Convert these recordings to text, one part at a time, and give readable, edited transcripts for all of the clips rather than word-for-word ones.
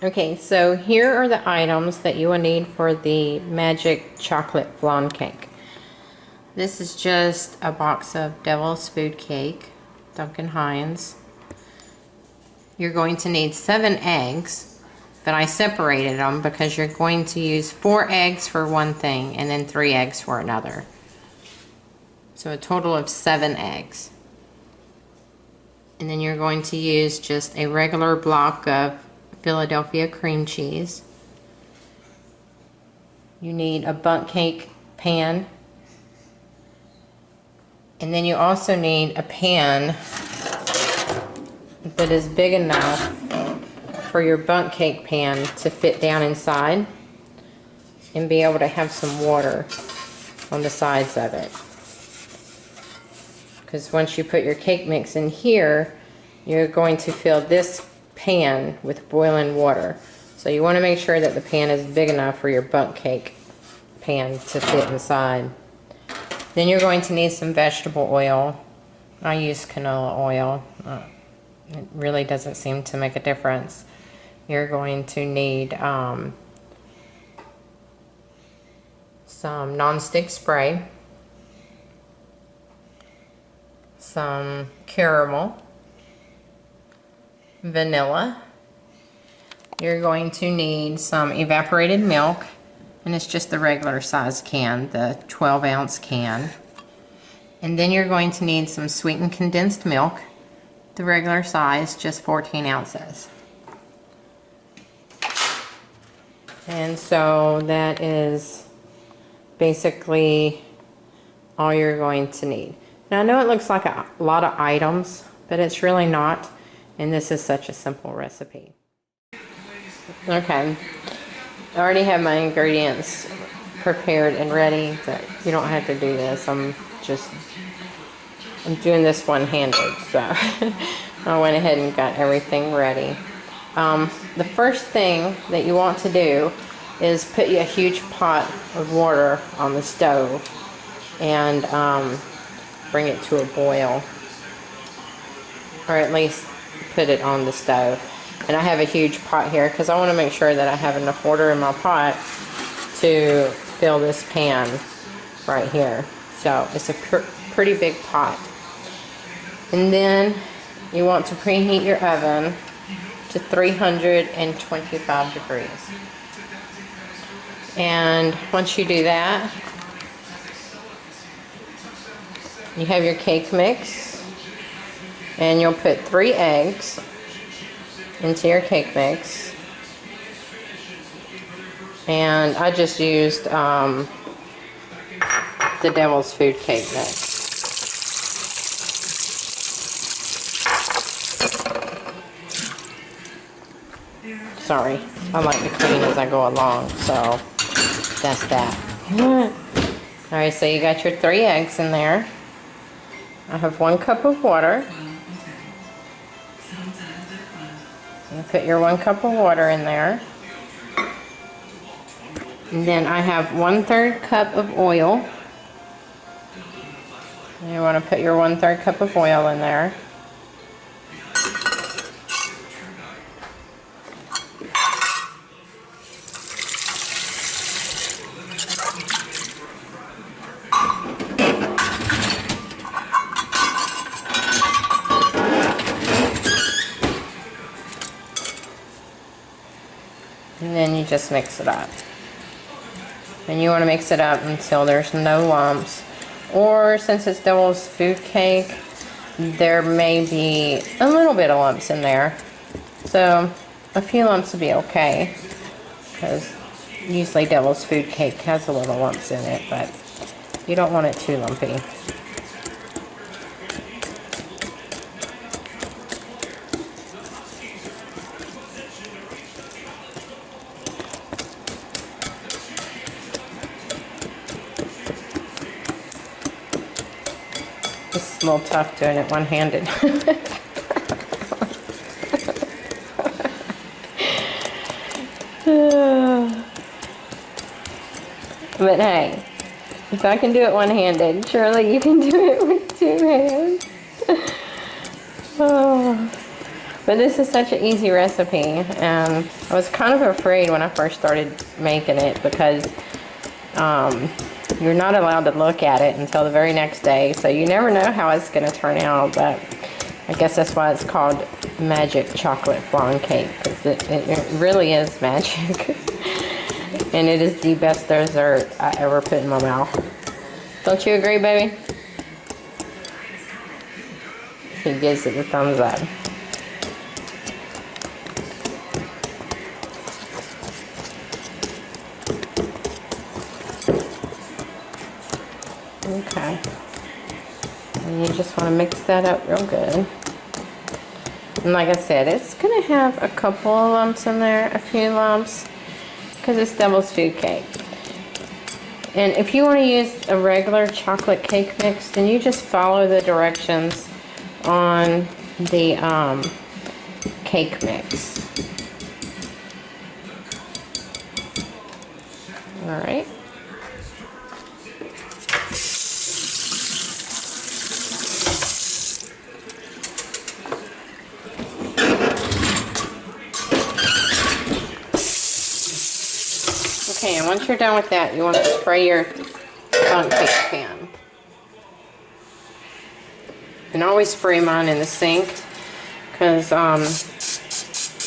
Okay, so here are the items that you will need for the magic chocolate flan cake. This is just a box of Devil's Food Cake, Duncan Hines. You're going to need 7 eggs, but I separated them because you're going to use 4 eggs for one thing and then 3 eggs for another. So a total of 7 eggs. And then you're going to use just a regular block of Philadelphia cream cheese. You need a bundt cake pan. And then you also need a pan that is big enough for your bundt cake pan to fit down inside and be able to have some water on the sides of it. Because once you put your cake mix in here, you're going to fill this pan with boiling water. So you want to make sure that the pan is big enough for your bundt cake pan to fit inside. Then you're going to need some vegetable oil. I use canola oil. It really doesn't seem to make a difference. You're going to need some nonstick spray, some caramel, vanilla. You're going to need some evaporated milk, and it's just the regular size can, the 12-ounce can. And then you're going to need some sweetened condensed milk, the regular size, just 14 ounces. And so that is basically all you're going to need. Now I know it looks like a lot of items, but it's really not. And this is such a simple recipe. Okay, I already have my ingredients prepared and ready, but you don't have to do this. I'm doing this one-handed, so I went ahead and got everything ready. The first thing that you want to do is put you a huge pot of water on the stove and bring it to a boil, or at least put it on the stove. And I have a huge pot here because I want to make sure that I have enough water in my pot to fill this pan right here. So it's a pretty big pot. And then you want to preheat your oven to 325 degrees. And once you do that, you have your cake mix, and you'll put 3 eggs into your cake mix. And I just used the Devil's Food Cake mix. Sorry, I like to clean as I go along, so that's that. Alright, so you got your 3 eggs in there. I have 1 cup of water. You put your 1 cup of water in there. And then I have 1/3 cup of oil. You want to put your 1/3 cup of oil in there. And then you just mix it up. And you want to mix it up until there's no lumps. Or since it's Devil's Food Cake, there may be a little bit of lumps in there. So a few lumps would be okay, because usually Devil's Food Cake has a little lumps in it, but you don't want it too lumpy. It's a little tough doing it one-handed. But hey, if I can do it one-handed, surely you can do it with 2 hands. Oh. But this is such an easy recipe, and I was kind of afraid when I first started making it because you're not allowed to look at it until the very next day, so you never know how it's going to turn out. But I guess that's why it's called magic chocolate flan cake, because it really is magic. And it is the best dessert I ever put in my mouth. Don't you agree, baby? He gives it the thumbs up. Okay. And you just want to mix that up real good. And like I said, it's going to have a couple of lumps in there, a few lumps, because it's devil's food cake. And if you want to use a regular chocolate cake mix, then you just follow the directions on the cake mix. Alright. Okay, and once you're done with that, you want to spray your bundt cake pan. And always spray mine in the sink, because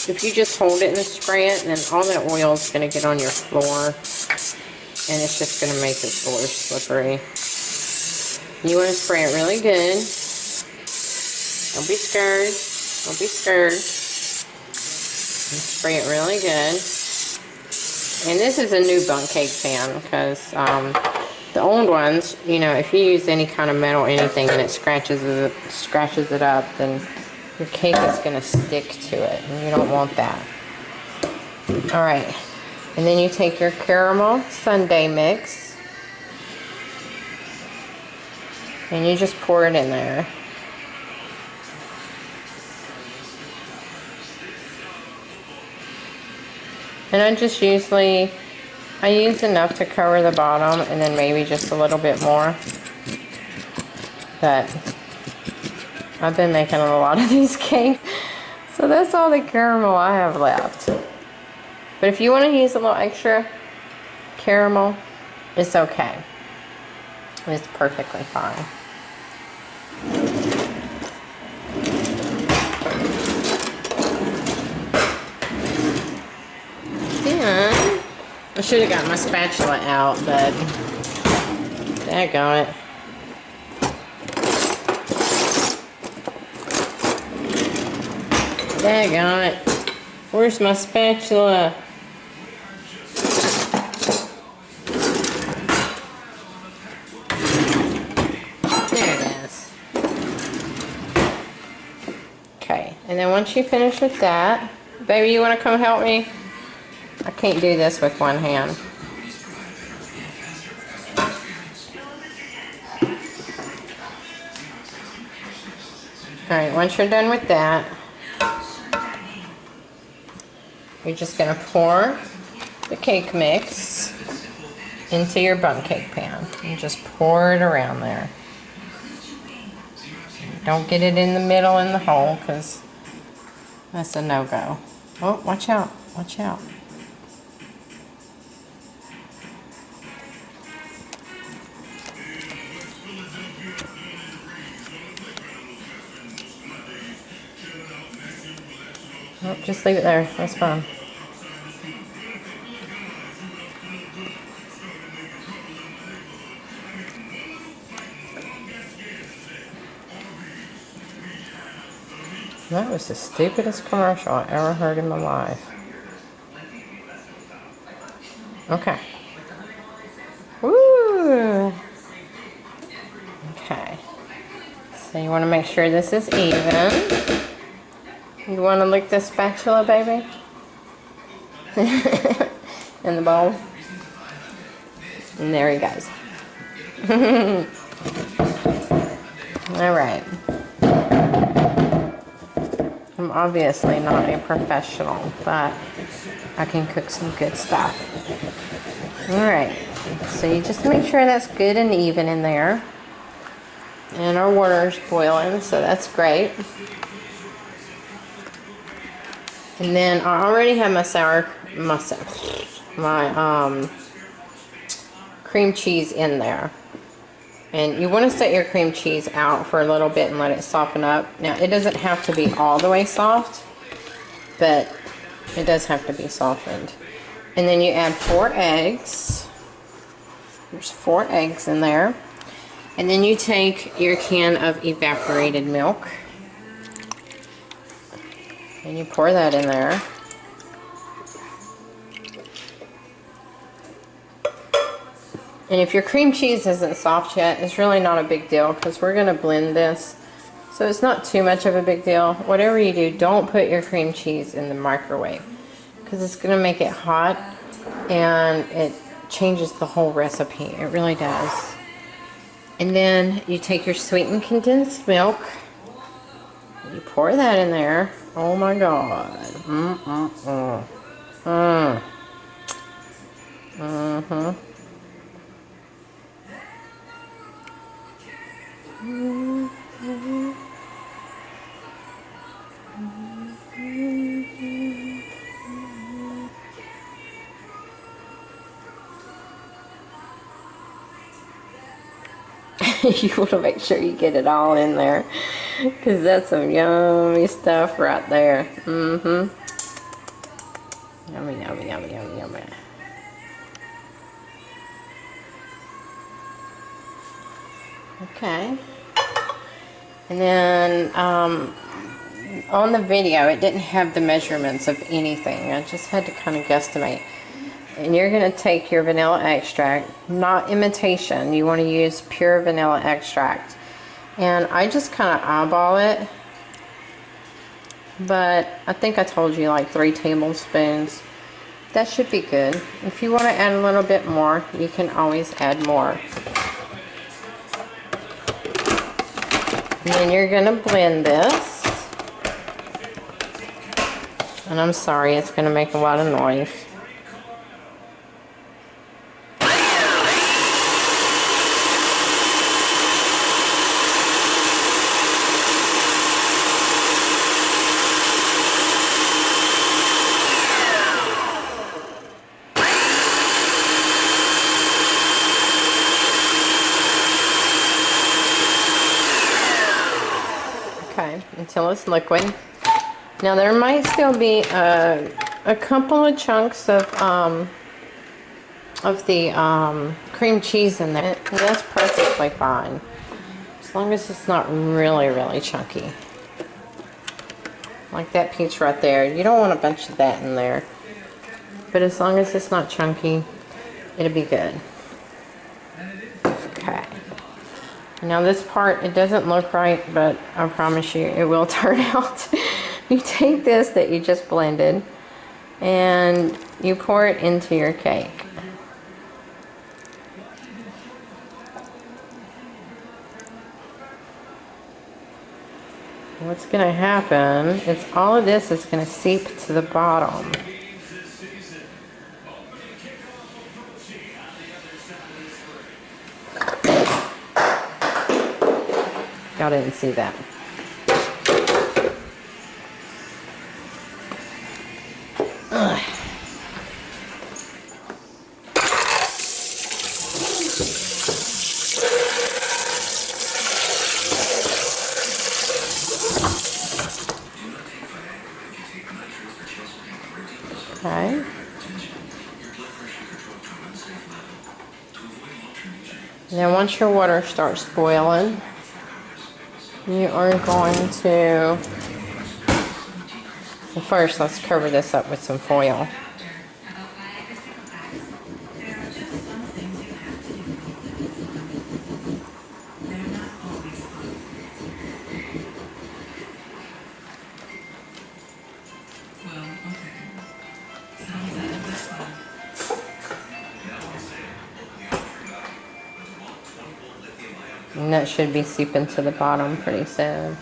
if you just hold it and spray it, then all that oil is going to get on your floor, and it's just going to make your floor slippery. You want to spray it really good. Don't be scared. Don't be scared. And spray it really good. And this is a new bundt cake pan, because the old ones, you know, if you use any kind of metal or anything and it scratches it up, then your cake is going to stick to it, and you don't want that. Alright, and then you take your caramel sundae mix, and you just pour it in there. And I use enough to cover the bottom, and then maybe just a little bit more. But I've been making a lot of these cakes, so that's all the caramel I have left. But if you want to use a little extra caramel, it's okay. It's perfectly fine. Yeah. I should have got my spatula out, but daggone it. Daggone it. Where's my spatula? There it is. Okay, and then once you finish with that, baby, you want to come help me? I can't do this with one hand. Alright, once you're done with that, you're just going to pour the cake mix into your bundt cake pan. And just pour it around there. Don't get it in the middle in the hole, because that's a no-go. Oh, watch out. Watch out. Oh, just leave it there. That's fine. That was the stupidest commercial I ever heard in my life. Okay. Woo! Okay. So you want to make sure this is even. You want to lick the spatula, baby? In the bowl. And there he goes. Alright. I'm obviously not a professional, but I can cook some good stuff. Alright. So you just make sure that's good and even in there. And our water's boiling, so that's great. And then I already have my cream cheese in there. And you want to set your cream cheese out for a little bit and let it soften up. Now, it doesn't have to be all the way soft, but it does have to be softened. And then you add 4 eggs. There's 4 eggs in there. And then you take your can of evaporated milk. And you pour that in there. And if your cream cheese isn't soft yet, it's really not a big deal because we're going to blend this. So it's not too much of a big deal. Whatever you do, don't put your cream cheese in the microwave because it's going to make it hot and it changes the whole recipe. It really does. And then you take your sweetened condensed milk. You pour that in there. Oh my God. You want to make sure you get it all in there because that's some yummy stuff right there. Yummy, yummy, yummy, yummy, yummy. Okay. And then on the video, it didn't have the measurements of anything. I just had to kind of guesstimate. And you're going to take your vanilla extract, not imitation. You want to use pure vanilla extract. And I just kind of eyeball it. But I think I told you like 3 tablespoons. That should be good. If you want to add a little bit more, you can always add more. And then you're going to blend this. And I'm sorry, it's going to make a lot of noise. Until it's liquid. Now there might still be a couple of chunks of the cream cheese in there. And that's perfectly fine, as long as it's not really chunky. Like that piece right there. You don't want a bunch of that in there, but as long as it's not chunky, it'll be good. Okay. Now this part, it doesn't look right, but I promise you it will turn out. You take this that you just blended and you pour it into your cake. What's going to happen is all of this is going to seep to the bottom. Y'all didn't see that. Ugh. Okay. Now once your water starts boiling, you are going to, well, first let's cover this up with some foil. And that should be seeping to the bottom pretty soon.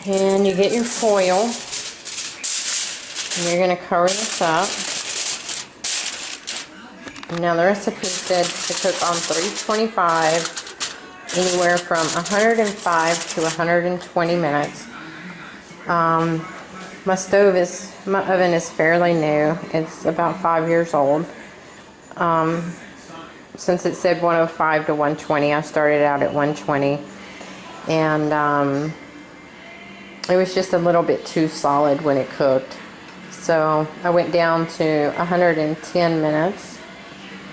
And you get your foil And you're going to cover this up. Now the recipe said to cook on 325, anywhere from 105 to 120 minutes. My oven is fairly new. It's about 5 years old. Since it said 105 to 120, I started out at 120. And it was just a little bit too solid when it cooked. So I went down to 110 minutes.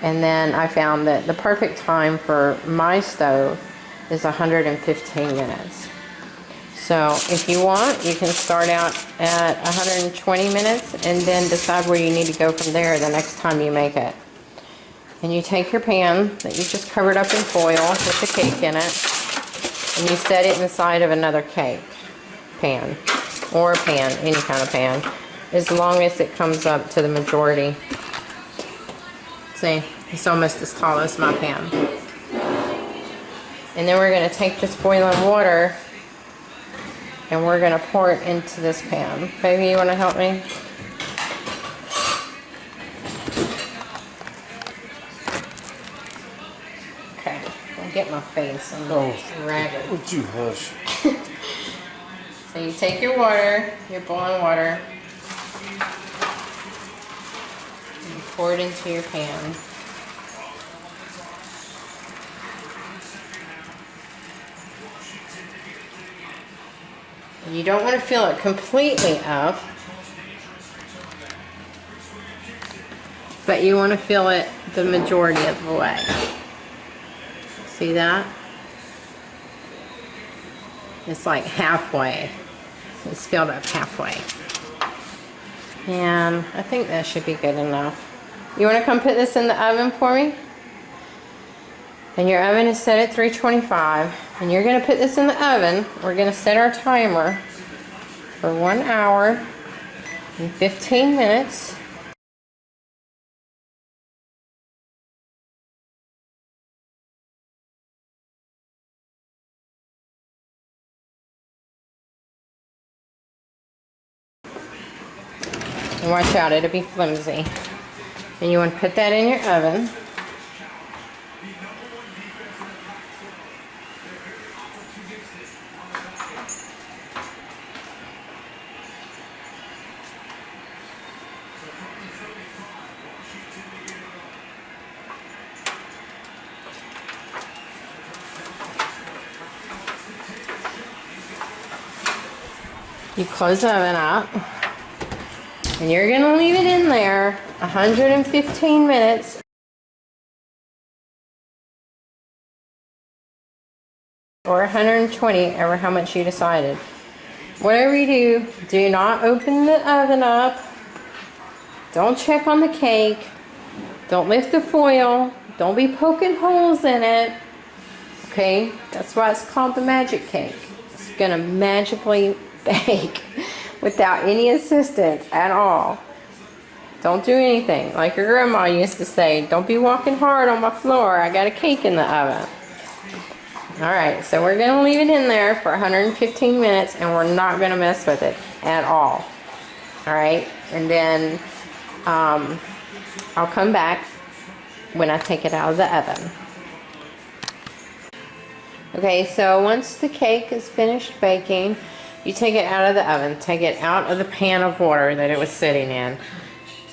And then I found that the perfect time for my stove is 115 minutes. So if you want, you can start out at 120 minutes and then decide where you need to go from there the next time you make it. And you take your pan that you just covered up in foil with the cake in it, and you set it inside of another cake pan, or a pan, any kind of pan, as long as it comes up to the majority. See, it's almost as tall as my pan. And then we're going to take this boiling water and we're going to pour it into this pan. Baby, you want to help me? Okay, I'll get my face. I'm ragged. Would you hush? So you take your water, your boiling water, and pour it into your pan. You don't want to fill it completely up, but you want to fill it the majority of the way. See that? It's like halfway. It's filled up halfway. And I think that should be good enough. You want to come put this in the oven for me? And your oven is set at 325. And you're going to put this in the oven. We're going to set our timer for 1 hour and 15 minutes. And watch out, it'll be flimsy. And you want to put that in your oven. You close the oven up, and you're going to leave it in there 115 minutes or 120, ever how much you decided. Whatever you do, do not open the oven up. Don't check on the cake. Don't lift the foil. Don't be poking holes in it. Okay, that's why it's called the magic cake. It's going to magically bake without any assistance at all. Don't do anything. Like your grandma used to say, don't be walking hard on my floor. I got a cake in the oven. Alright, so we're going to leave it in there for 115 minutes and we're not going to mess with it at all. Alright, and then I'll come back when I take it out of the oven. Okay, so once the cake is finished baking, you take it out of the oven, take it out of the pan of water that it was sitting in,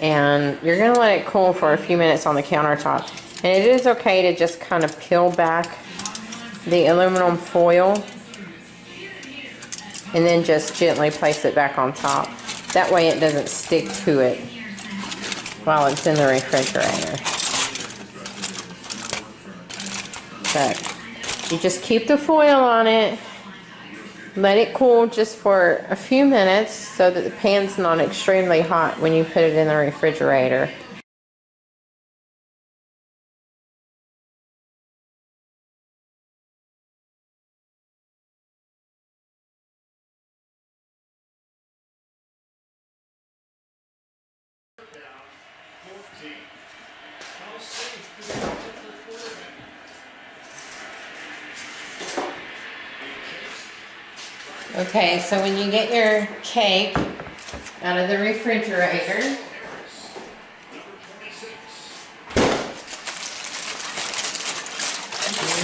and you're going to let it cool for a few minutes on the countertop. And it is okay to just kind of peel back the aluminum foil and then just gently place it back on top. That way it doesn't stick to it while it's in the refrigerator. So you just keep the foil on it. Let it cool just for a few minutes so that the pan's not extremely hot when you put it in the refrigerator. Okay, so when you get your cake out of the refrigerator.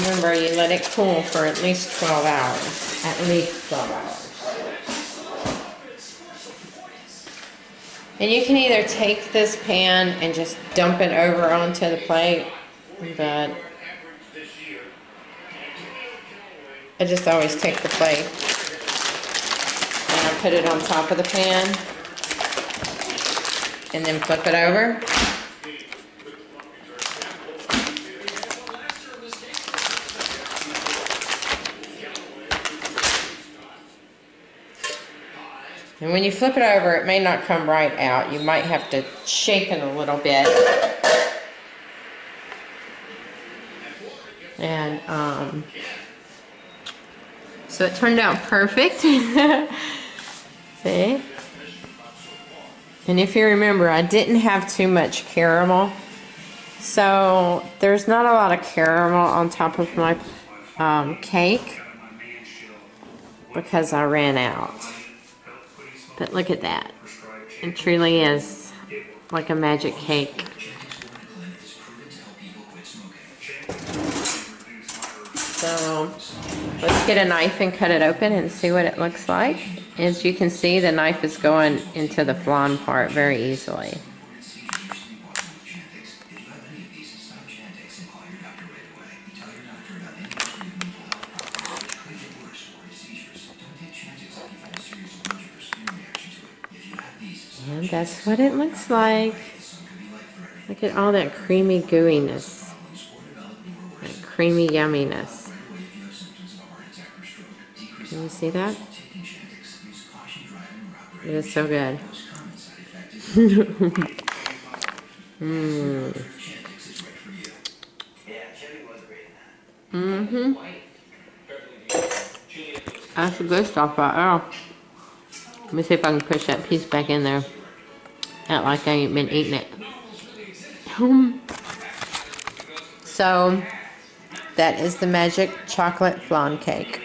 Remember, you let it cool for at least 12 hours. At least 12 hours. And you can either take this pan and just dump it over onto the plate, but I just always take the plate and I put it on top of the pan and then flip it over. And when you flip it over, it may not come right out. You might have to shake it a little bit. And so it turned out perfect. See? And if you remember, I didn't have too much caramel. So there's not a lot of caramel on top of my cake because I ran out. But look at that. It truly is like a magic cake. So let's get a knife and cut it open and see what it looks like. As you can see, the knife is going into the flan part very easily. And that's what it looks like. Look at all that creamy gooiness. That creamy yumminess. Can you see that? It is so good. That's the good stuff right there. Let me see if I can push that piece back in there. Act like I ain't been eating it. So, that is the magic chocolate flan cake.